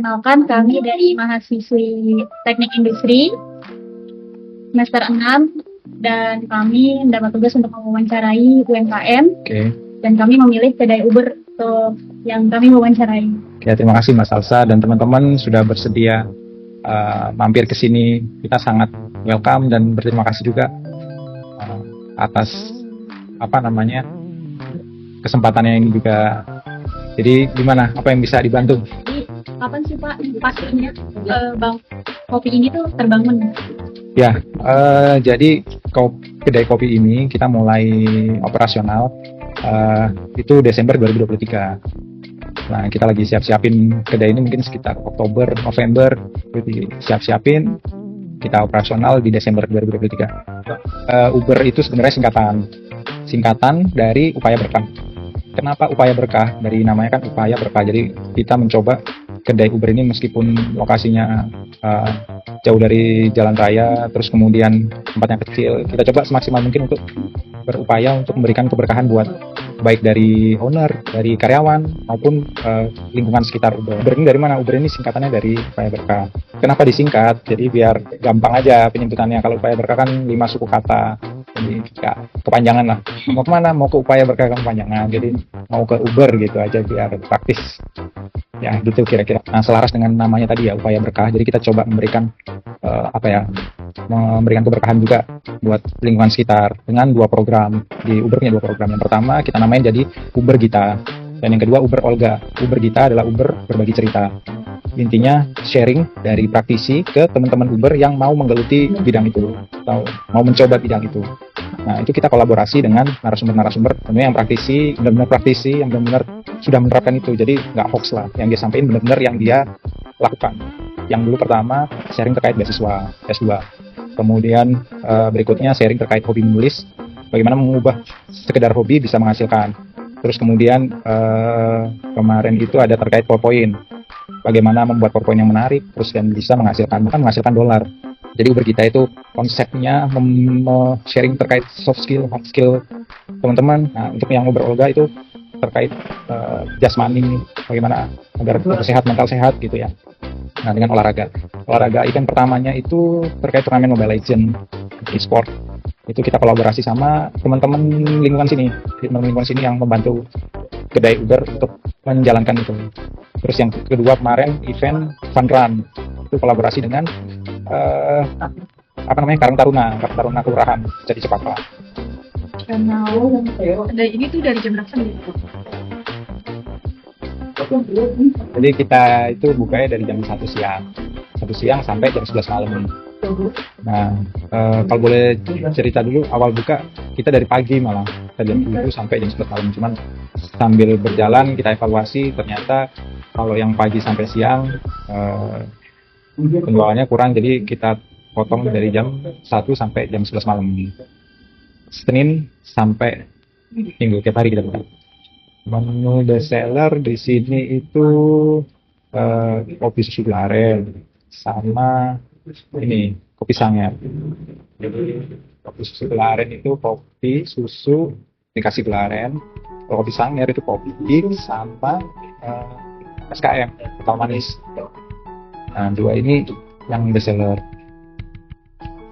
Kenalkan, kami dari mahasiswi Teknik Industri semester 6 dan kami mendapat tugas untuk mewawancarai UMKM. Dan kami memilih kedai Uber untuk yang kami wawancarai. Terima kasih Mas Salsa dan teman-teman sudah bersedia mampir ke sini. Kita sangat welcome dan berterima kasih juga atas kesempatannya ini juga. Jadi gimana? Apa yang bisa dibantu? Jadi kapan sih Pak pastinya Bang kopi ini tuh terbangun? Ya, jadi kedai kopi ini kita mulai operasional itu Desember 2023. Nah, kita lagi siap-siapin kedai ini mungkin sekitar Oktober, November, jadi siap-siapin kita operasional di Desember 2023. Uber itu sebenarnya singkatan dari upaya berkah. Kenapa upaya berkah? Dari namanya kan upaya berkah. Jadi kita mencoba kedai Uber ini meskipun lokasinya jauh dari jalan raya, terus kemudian tempatnya kecil, kita coba semaksimal mungkin untuk berupaya untuk memberikan keberkahan buat baik dari owner, dari karyawan maupun lingkungan sekitar Uber. Uber ini dari mana? Uber ini singkatannya dari upaya berkah. Kenapa disingkat? Jadi biar gampang aja penyebutannya. Kalau upaya berkah kan 5 suku kata, jadi ya, kepanjangan lah. Mau kemana? Mau ke upaya berkah kepanjangan. Jadi mau ke Uber gitu aja biar praktis. Ya gitu kira-kira. Nah, selaras dengan namanya tadi ya, upaya berkah. Jadi kita coba memberikan memberikan keberkahan juga buat lingkungan sekitar dengan 2 program. Di Uber punya 2 program. Yang pertama kita namain jadi Uber Gita, dan yang kedua Uber Olga. Uber Gita adalah Uber berbagi cerita. Intinya sharing dari praktisi ke teman-teman Uber yang mau menggeluti bidang itu atau mau mencoba bidang itu. Nah, itu kita kolaborasi dengan narasumber-narasumber tentunya yang praktisi, benar-benar praktisi yang benar-benar sudah menerapkan itu. Jadi nggak hoax lah, yang dia sampaikan benar-benar yang dia lakukan. Yang dulu pertama sharing terkait beasiswa S2. Kemudian berikutnya sharing terkait hobi menulis, bagaimana mengubah sekedar hobi bisa menghasilkan. Terus kemudian kemarin itu ada terkait PowerPoint, bagaimana membuat PowerPoint yang menarik, terus dan bisa menghasilkan, bahkan menghasilkan dolar. Jadi Uber kita itu konsepnya sharing terkait soft skill, hard skill teman-teman. Nah, untuk yang Uber Olga itu terkait jasmani, bagaimana agar sehat, mental sehat gitu ya. Nah, dengan olahraga event pertamanya itu terkait turnamen Mobile Legends, e-sport. Itu kita kolaborasi sama teman-teman lingkungan sini yang membantu kedai Uber untuk menjalankan itu. Terus yang kedua kemarin event Fun Run, itu kolaborasi dengan Karang Taruna Kelurahan Jadi Cepaka. Ada ini tuh dari jam berapa nih? Jadi kita itu bukanya dari jam 1 siang sampai jam 11 malam. Nah, kalau boleh cerita dulu awal buka, kita dari pagi malah jam 7 sampai jam 11 malam. Cuman sambil berjalan kita evaluasi, ternyata kalau yang pagi sampai siang penjualannya kurang, jadi kita potong dari jam 1 sampai jam 11 malam. Senin sampai Minggu tiap hari kita buka. Menu best seller di sini itu kopi susu Glaren sama ini kopi Sanger. Kopi susu Glaren itu kopi susu dikasih Glaren. Kalau kopi Sanger itu kopi sama SKM atau manis. Nah, 2 ini yang best seller.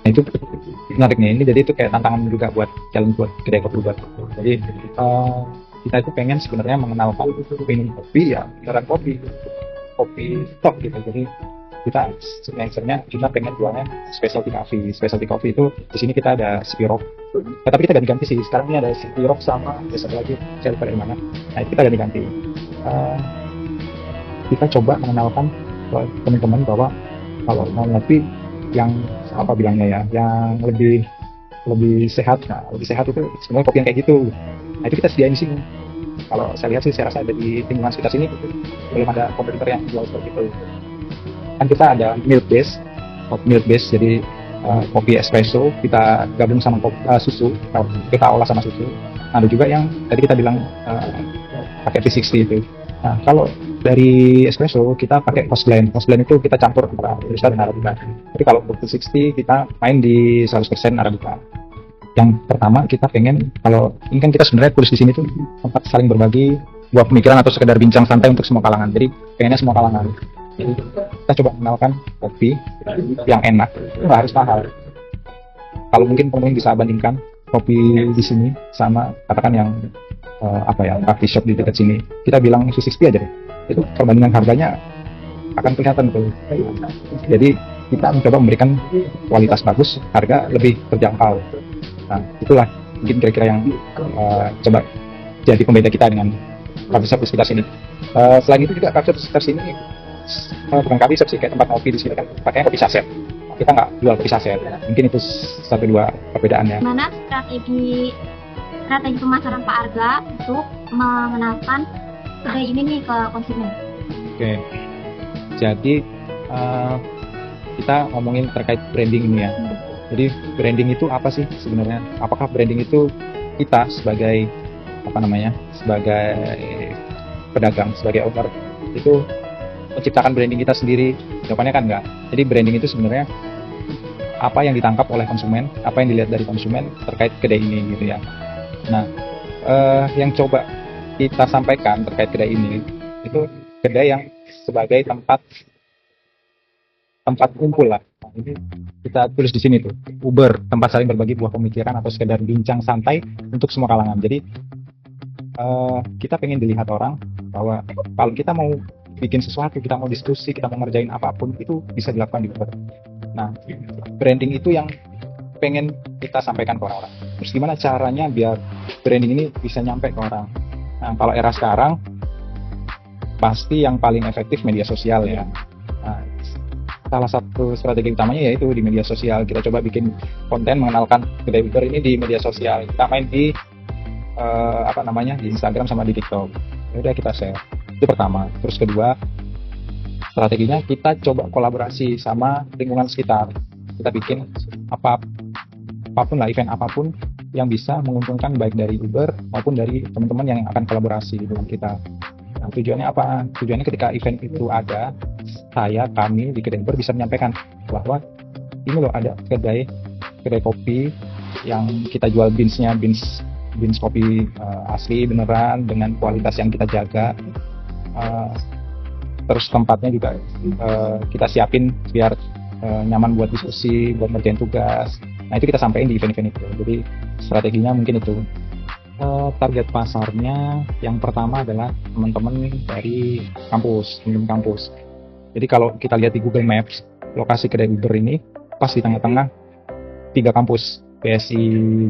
Nah, itu menarik nih. Ini jadi itu kayak tantangan juga buat challenge buat kedai kopi Uber. Jadi kita itu pengen sebenarnya mengenalkan minum kopi ya beneran kopi top gitu. Jadi kita pengen jualnya specialty coffee itu di sini kita ada Spirok. Tapi kita ganti-ganti sih. Sekarang ini ada Spirok sama besok lagi saya lupa dari mana. Nah, itu kita ganti-ganti. Kita coba mengenalkan ke teman-teman bahwa kalau mau ngopi yang apa bilangnya ya, yang lebih sehat. Nah, lebih sehat itu sebenarnya kopi yang kayak gitu. Nah, itu kita sediain di sini. Kalau saya lihat sih, saya rasa ada di lingkungan sekitar sini belum ada kompetitor yang jual seperti itu. Kan kita ada milk base, jadi kopi espresso kita gabung sama susu, kita olah sama susu. Ada juga yang tadi kita bilang pakai V60 itu. Nah, kalau dari espresso kita pakai house blend itu kita campur antara Robusta dan Arabica. Jadi kalau untuk V60 kita main di 100% Arabica. Yang pertama kita pengen, kalau ini kan kita sebenarnya tulis di sini tuh tempat saling berbagi buah pemikiran atau sekedar bincang santai untuk semua kalangan. Jadi pengennya semua kalangan. Jadi kita coba mengenalkan kopi yang enak, itu nggak harus mahal. Kalau mungkin teman-teman bisa bandingkan kopi di sini sama katakan yang coffee shop di dekat sini, kita bilang 260 aja deh, itu perbandingan harganya akan kelihatan tuh. Jadi kita mencoba memberikan kualitas bagus, harga lebih terjangkau. Nah, itulah mungkin kira-kira yang coba jadi pembeda kita dengan coffee shop di sekitar sini. Selain itu juga coffee shop di sekitar sini bukan coffee shop sih, kayak tempat kopi di sini kan pakainya kopi saset. Kita nggak jual kopi saset. Mungkin itu satu dua perbedaannya. Mana strategi pemasaran Pak Arga untuk mengenalkan kedai ini nih ke konsumen? Oke. Jadi kita ngomongin terkait branding ini ya. Jadi branding itu apa sih sebenarnya? Apakah branding itu kita sebagai sebagai pedagang, sebagai owner itu menciptakan branding kita sendiri? Jawabannya kan enggak. Jadi branding itu sebenarnya apa yang ditangkap oleh konsumen, apa yang dilihat dari konsumen terkait kedai ini gitu ya. Nah, yang coba kita sampaikan terkait kedai ini itu kedai yang sebagai tempat kumpul lah. Nah, ini kita tulis di sini tuh, Uber, tempat saling berbagi buah pemikiran atau sekedar bincang santai untuk semua kalangan. Jadi kita pengen dilihat orang bahwa kalau kita mau bikin sesuatu, kita mau diskusi, kita mau ngerjain apapun, itu bisa dilakukan di Uber. Nah, branding itu yang pengen kita sampaikan ke orang-orang. Terus gimana caranya biar branding ini bisa nyampe ke orang? Nah, kalau era sekarang pasti yang paling efektif media sosial ya. Nah, salah satu strategi utamanya yaitu di media sosial. Kita coba bikin konten mengenalkan kedai Uber ini di media sosial. Kita main di di Instagram sama di TikTok. Udah kita share. Itu pertama. Terus kedua, strateginya kita coba kolaborasi sama lingkungan sekitar. Kita bikin apapun lah, event apapun yang bisa menguntungkan baik dari Uber maupun dari teman-teman yang akan kolaborasi dengan kita. Nah, tujuannya apa? Tujuannya ketika event itu ada, kami di kedai Uber bisa menyampaikan bahwa ini loh ada kedai kopi yang kita jual beans kopi asli beneran dengan kualitas yang kita jaga. Terus tempatnya juga kita siapin biar nyaman buat diskusi, buat ngerjain tugas. Nah, itu kita sampaikan di event-event itu. Jadi strateginya mungkin itu. Target pasarnya yang pertama adalah teman-teman dari kampus, teman-teman kampus. Jadi kalau kita lihat di Google Maps, lokasi kedai Uber ini pas di tengah-tengah 3 kampus, PSI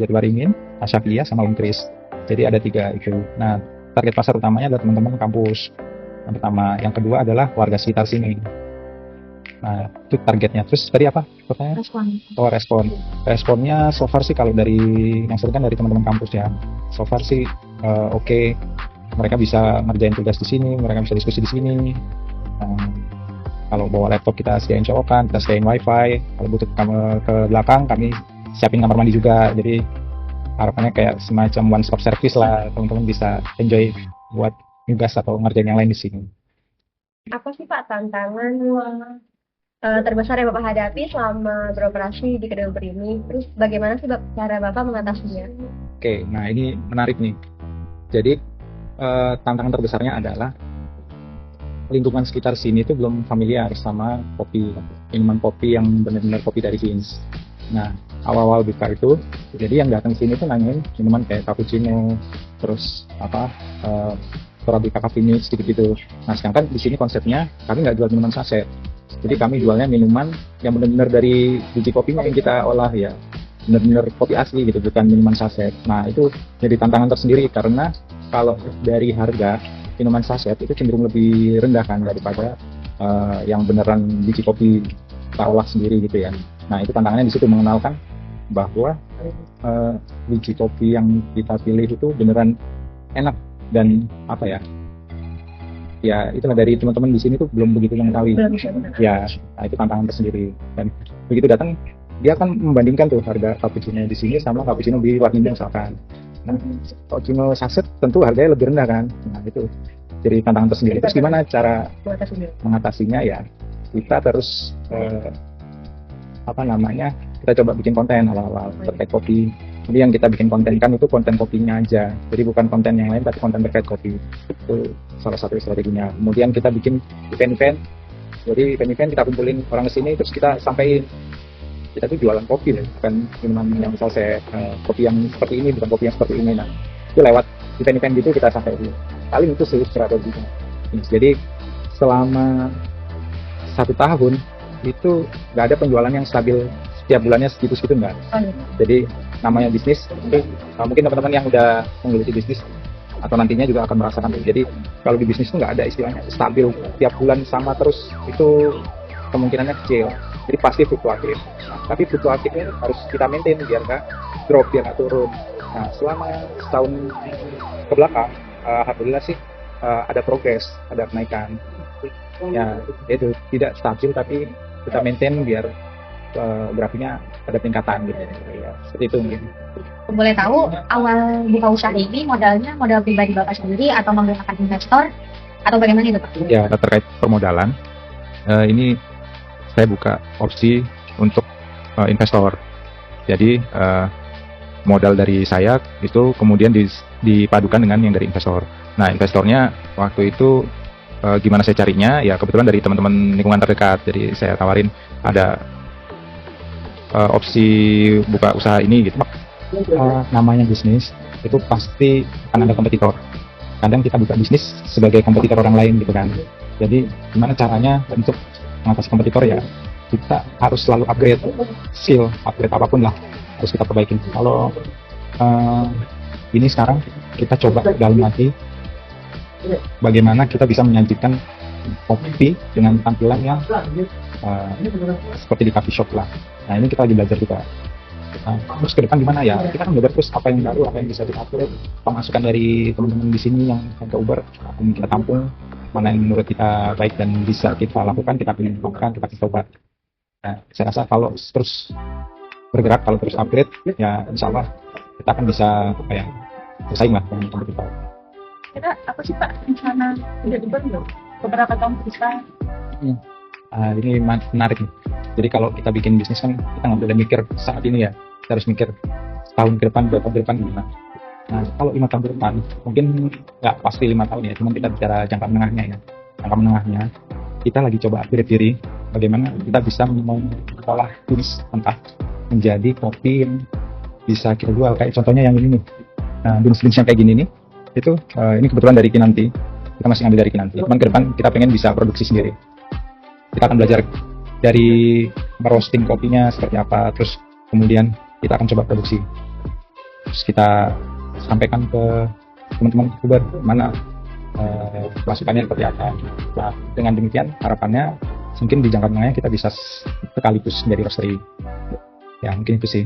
Jatiwaringin, Asyafiah, sama Unkris. Jadi ada 3 itu. Nah, target pasar utamanya adalah teman-teman kampus. Yang pertama, yang kedua adalah warga sekitar sini. Nah, itu targetnya. Terus tadi apa pertanyaan? Respon. Responnya so far sih kalau dari yang sering kan dari teman-teman kampus ya. So far sih oke. Mereka bisa ngerjain tugas di sini, mereka bisa diskusi di sini. Kalau bawa laptop kita sediain colokan, kita sediain wifi. Kalau butuh ke belakang kami siapin kamar mandi juga. Jadi harapannya kayak semacam one stop service lah, teman-teman bisa enjoy buat tugas atau ngerjain yang lain di sini. Apa sih Pak tantangan terbesar yang Bapak hadapi selama beroperasi di kedai Uber ini? Terus bagaimana sih cara Bapak mengatasinya? Oke, nah ini menarik nih. Jadi tantangan terbesarnya adalah lingkungan sekitar sini itu belum familiar sama kopi, minuman kopi yang benar-benar kopi dari beans. Nah, awal-awal buka itu, jadi yang datang sini tuh nanyain minuman kayak cappuccino, terus Arabica coffee mix gitu-gitu. Nah, sedangkan di sini konsepnya kami nggak jual minuman saset. Jadi kami jualnya minuman yang benar-benar dari biji kopinya yang kita olah ya, benar-benar kopi asli gitu, bukan minuman saset. Nah, itu jadi tantangan tersendiri karena kalau dari harga minuman saset itu cenderung lebih rendah kan daripada yang beneran biji kopi kita olah sendiri gitu ya. Nah, itu tantangannya di situ, mengenalkan bahwa biji kopi yang kita pilih itu beneran enak dan ya itulah dari teman-teman di sini tuh belum begitu mengetahui. Ya, nah itu tantangan tersendiri. Dan begitu datang dia akan membandingkan tuh harga cappuccino di sini sama cappuccino di Warmindo misalkan. Nah, cappuccino saset tentu harganya lebih rendah kan. Nah, itu jadi tantangan tersendiri. Terus gimana cara mengatasinya ya? Kita terus kita coba bikin konten awal-awal terkait kopi. Jadi yang kita bikin konten kan itu konten kopinya aja. Jadi bukan konten yang lain tapi konten terkait kopi. Itu salah satu strateginya. Kemudian kita bikin event-event Jadi event-event kita kumpulin orang ke sini, terus kita sampaikan kita tuh jualan kopi ya, bukan minuman yang misalnya kopi yang seperti ini, bukan kopi yang seperti ini. Nah, itu lewat event-event gitu kita sampaikan. Paling itu sih strateginya. Jadi selama 1 tahun itu nggak ada penjualan yang stabil setiap bulannya segitu-segitu, nggak. Jadi namanya bisnis, mungkin teman-teman yang udah menggeluti bisnis atau nantinya juga akan merasakan itu. Jadi kalau di bisnis itu nggak ada istilahnya stabil tiap bulan sama terus, itu kemungkinannya kecil. Jadi pasti fluktuatif. Tapi fluktuatifnya harus kita maintain biar nggak drop, biar nggak turun. Nah, selama setahun ke belakang, alhamdulillah sih ada progres, ada kenaikan. Ya, itu tidak stabil tapi kita maintain biar grafiknya ada peningkatan gitu. Ya, seperti itu mungkin. Boleh tahu awal buka usaha ini modalnya modal pribadi Bapak sendiri atau menggunakan investor atau bagaimana itu Pak? Ya, terkait permodalan, ini saya buka opsi untuk investor. Jadi modal dari saya itu kemudian dipadukan dengan yang dari investor. Nah, investornya waktu itu gimana saya carinya? Ya kebetulan dari teman-teman lingkungan terdekat. Jadi saya tawarin ada opsi buka usaha ini gitu. Namanya bisnis itu pasti akan ada kompetitor. Kadang kita buka bisnis sebagai kompetitor orang lain gitu kan. Jadi gimana caranya untuk mengatasi kompetitor? Ya kita harus selalu upgrade skill, upgrade apapun lah harus kita perbaikin. Kalau ini sekarang kita coba dalam hati bagaimana kita bisa menyajikan kopi dengan tampilan yang seperti di coffee shop lah. Nah, ini kita lagi belajar juga. Terus ke depan gimana ya? Kita kan belajar terus apa yang baru, apa yang bisa kita upgrade. Pemasukan dari teman-teman di sini yang ke Uber akan kita tampung, mana yang menurut kita baik dan bisa kita lakukan, kita pilih lakukan, kita coba. Nah, saya rasa kalau terus bergerak, kalau terus upgrade, ya insya Allah kita akan bisa bersaing lah dengan kompetitor. Kira apa sih Pak rencana jadi beberapa tahun ke depan? Ini menarik nih. Jadi kalau kita bikin bisnis kan kita nggak boleh mikir saat ini ya, kita harus mikir setahun ke depan, 2 tahun ke depan gimana. Nah, kalau 5 tahun ke depan mungkin nggak pasti 5 tahun ya, cuman kita bicara jangka menengahnya ya. Jangka menengahnya kita lagi coba upgrade diri, bagaimana kita bisa mengolah jenis mentah menjadi kopi yang bisa kita jual. Kayak contohnya yang ini nih. Nah, beans yang kayak gini nih, itu ini kebetulan dari Kinanti. Kita masih ngambil dari Kinanti. Cuman ke depan kita pengen bisa produksi sendiri. Kita akan belajar dari roasting kopinya seperti apa, terus kemudian kita akan coba produksi. Terus kita sampaikan ke teman-teman Uber mana masukannya seperti apa. Nah, dengan demikian harapannya mungkin di jangka menengahnya kita bisa sekaligus menjadi roastery. Ya, mungkin itu sih.